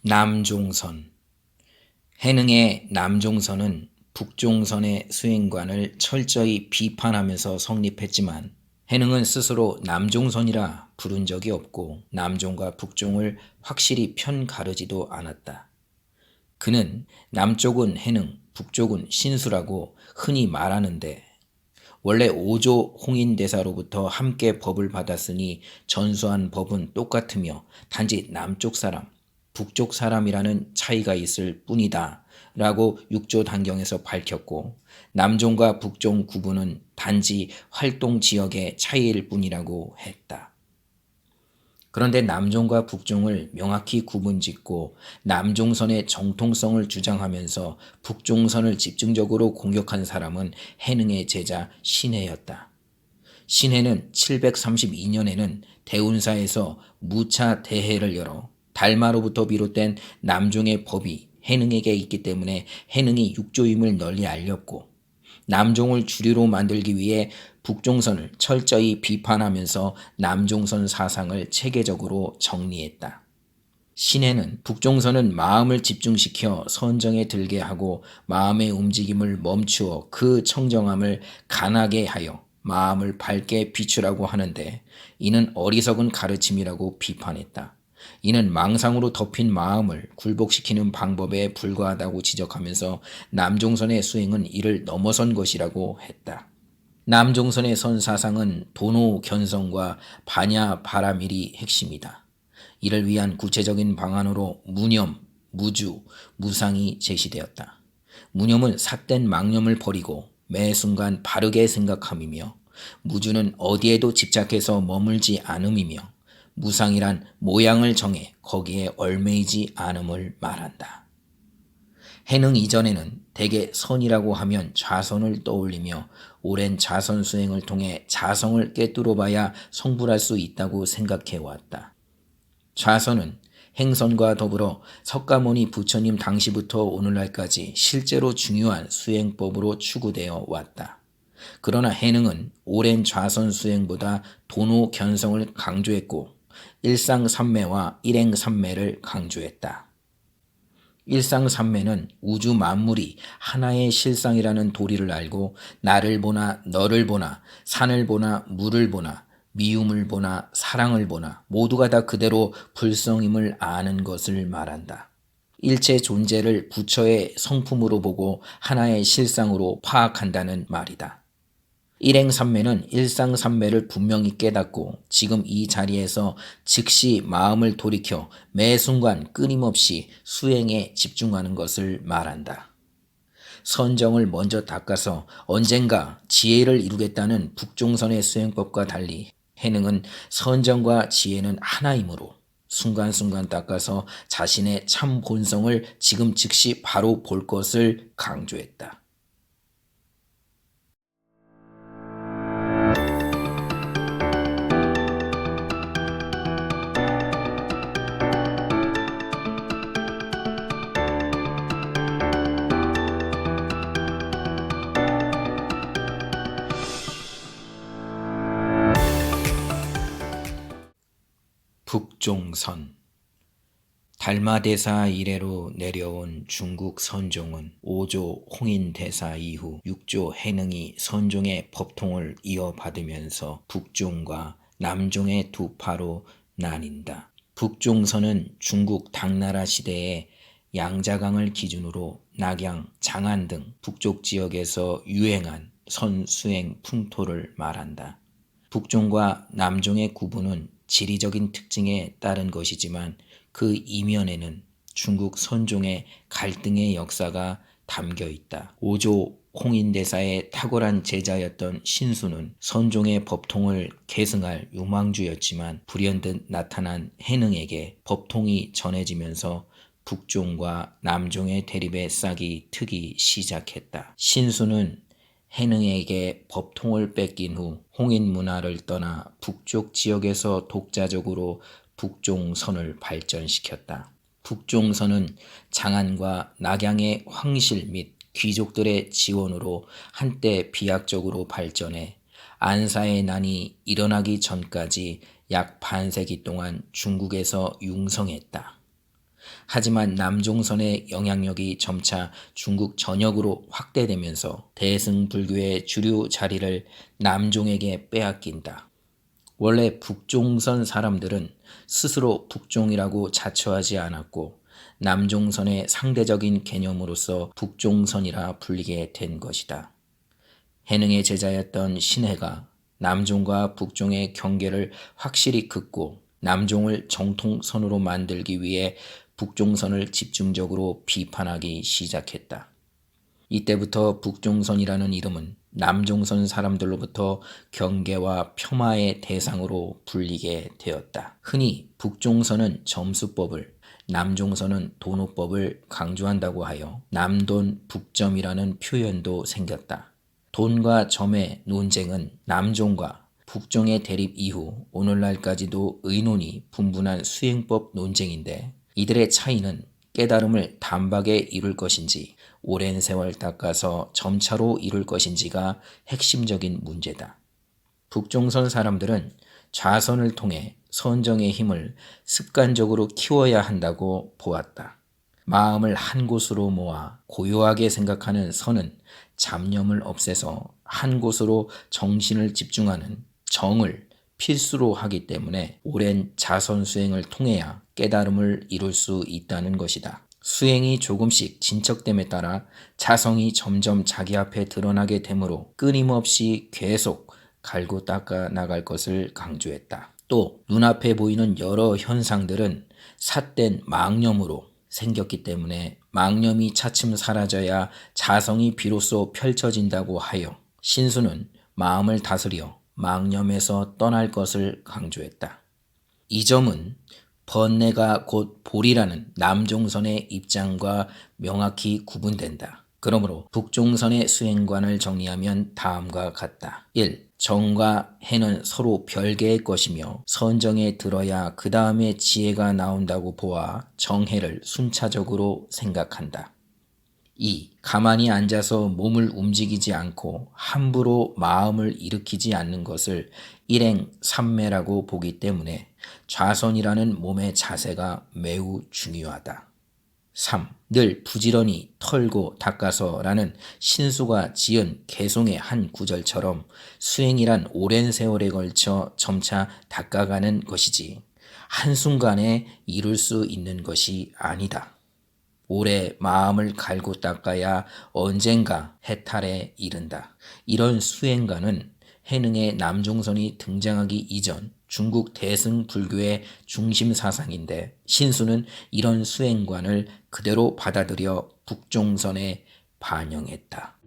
남종선. 해능의 남종선은 북종선의 수행관을 철저히 비판하면서 성립했지만 해능은 스스로 남종선이라 부른 적이 없고 남종과 북종을 확실히 편가르지도 않았다. 그는 남쪽은 해능, 북쪽은 신수라고 흔히 말하는데 원래 오조 홍인대사로부터 함께 법을 받았으니 전수한 법은 똑같으며 단지 남쪽 사람, 북쪽 사람이라는 차이가 있을 뿐이다 라고 육조 단경에서 밝혔고 남종과 북종 구분은 단지 활동 지역의 차이일 뿐이라고 했다. 그런데 남종과 북종을 명확히 구분짓고 남종선의 정통성을 주장하면서 북종선을 집중적으로 공격한 사람은 해능의 제자 신해였다. 신해는 732년에는 대운사에서 무차 대회를 열어 달마로부터 비롯된 남종의 법이 해능에게 있기 때문에 해능이 육조임을 널리 알렸고 남종을 주류로 만들기 위해 북종선을 철저히 비판하면서 남종선 사상을 체계적으로 정리했다. 신해는 북종선은 마음을 집중시켜 선정에 들게 하고 마음의 움직임을 멈추어 그 청정함을 가나게 하여 마음을 밝게 비추라고 하는데 이는 어리석은 가르침이라고 비판했다. 이는 망상으로 덮인 마음을 굴복시키는 방법에 불과하다고 지적하면서 남종선의 수행은 이를 넘어선 것이라고 했다. 남종선의 선 사상은 도노 견성과 반야 바라밀이 핵심이다. 이를 위한 구체적인 방안으로 무념, 무주, 무상이 제시되었다. 무념은 삿된 망념을 버리고 매 순간 바르게 생각함이며 무주는 어디에도 집착해서 머물지 않음이며 무상이란 모양을 정해 거기에 얽매이지 않음을 말한다. 해능 이전에는 대개 선이라고 하면 좌선을 떠올리며 오랜 자선 수행을 통해 자성을 꿰뚫어 봐야 성불할 수 있다고 생각해왔다. 좌선은 행선과 더불어 석가모니 부처님 당시부터 오늘날까지 실제로 중요한 수행법으로 추구되어 왔다. 그러나 해능은 오랜 좌선 수행보다 도노 견성을 강조했고 일상삼매와 일행삼매를 강조했다. 일상삼매는 우주 만물이 하나의 실상이라는 도리를 알고 나를 보나 너를 보나 산을 보나 물을 보나 미움을 보나 사랑을 보나 모두가 다 그대로 불성임을 아는 것을 말한다. 일체 존재를 부처의 성품으로 보고 하나의 실상으로 파악한다는 말이다. 일행삼매는 일상삼매를 분명히 깨닫고 지금 이 자리에서 즉시 마음을 돌이켜 매 순간 끊임없이 수행에 집중하는 것을 말한다. 선정을 먼저 닦아서 언젠가 지혜를 이루겠다는 북종선의 수행법과 달리 해능은 선정과 지혜는 하나이므로 순간순간 닦아서 자신의 참 본성을 지금 즉시 바로 볼 것을 강조했다. 북종선. 달마대사 이래로 내려온 중국 선종은 5조 홍인대사 이후 6조 해능이 선종의 법통을 이어받으면서 북종과 남종의 두 파로 나뉜다. 북종선은 중국 당나라 시대에 양자강을 기준으로 낙양, 장안 등 북쪽 지역에서 유행한 선수행 풍토를 말한다. 북종과 남종의 구분은 지리적인 특징에 따른 것이지만 그 이면에는 중국 선종의 갈등의 역사가 담겨 있다. 5조 홍인대사의 탁월한 제자였던 신수는 선종의 법통을 계승할 유망주였지만 불현듯 나타난 해능에게 법통이 전해지면서 북종과 남종의 대립의 싹이 트기 시작했다. 신수는 해능에게 법통을 뺏긴 후 홍인 문화를 떠나 북쪽 지역에서 독자적으로 북종선을 발전시켰다. 북종선은 장안과 낙양의 황실 및 귀족들의 지원으로 한때 비약적으로 발전해 안사의 난이 일어나기 전까지 약 반세기 동안 중국에서 융성했다. 하지만 남종선의 영향력이 점차 중국 전역으로 확대되면서 대승불교의 주류 자리를 남종에게 빼앗긴다. 원래 북종선 사람들은 스스로 북종이라고 자처하지 않았고 남종선의 상대적인 개념으로서 북종선이라 불리게 된 것이다. 해능의 제자였던 신해가 남종과 북종의 경계를 확실히 긋고 남종을 정통선으로 만들기 위해 북종선을 집중적으로 비판하기 시작했다. 이때부터 북종선이라는 이름은 남종선 사람들로부터 경계와 폄하의 대상으로 불리게 되었다. 흔히 북종선은 점수법을, 남종선은 돈호법을 강조한다고 하여 남돈 북점이라는 표현도 생겼다. 돈과 점의 논쟁은 남종과 북종의 대립 이후 오늘날까지도 의논이 분분한 수행법 논쟁인데, 이들의 차이는 깨달음을 단박에 이룰 것인지 오랜 세월 닦아서 점차로 이룰 것인지가 핵심적인 문제다. 북종선 사람들은 좌선을 통해 선정의 힘을 습관적으로 키워야 한다고 보았다. 마음을 한 곳으로 모아 고요하게 생각하는 선은 잡념을 없애서 한 곳으로 정신을 집중하는 정을 필수로 하기 때문에 오랜 자선 수행을 통해야 깨달음을 이룰 수 있다는 것이다. 수행이 조금씩 진척됨에 따라 자성이 점점 자기 앞에 드러나게 되므로 끊임없이 계속 갈고 닦아 나갈 것을 강조했다. 또 눈앞에 보이는 여러 현상들은 삿된 망념으로 생겼기 때문에 망념이 차츰 사라져야 자성이 비로소 펼쳐진다고 하여 신수는 마음을 다스려 망념에서 떠날 것을 강조했다. 이 점은 번뇌가 곧 볼이라는 남종선의 입장과 명확히 구분된다. 그러므로 북종선의 수행관을 정리하면 다음과 같다. 1. 정과 해는 서로 별개의 것이며 선정에 들어야 그 다음에 지혜가 나온다고 보아 정해를 순차적으로 생각한다. 2. 가만히 앉아서 몸을 움직이지 않고 함부로 마음을 일으키지 않는 것을 일행삼매라고 보기 때문에 좌선이라는 몸의 자세가 매우 중요하다. 3. 늘 부지런히 털고 닦아서 라는 신수가 지은 개송의 한 구절처럼 수행이란 오랜 세월에 걸쳐 점차 닦아가는 것이지 한순간에 이룰 수 있는 것이 아니다. 오래 마음을 갈고 닦아야 언젠가 해탈에 이른다. 이런 수행관은 해능의 남종선이 등장하기 이전 중국 대승 불교의 중심 사상인데, 신수는 이런 수행관을 그대로 받아들여 북종선에 반영했다.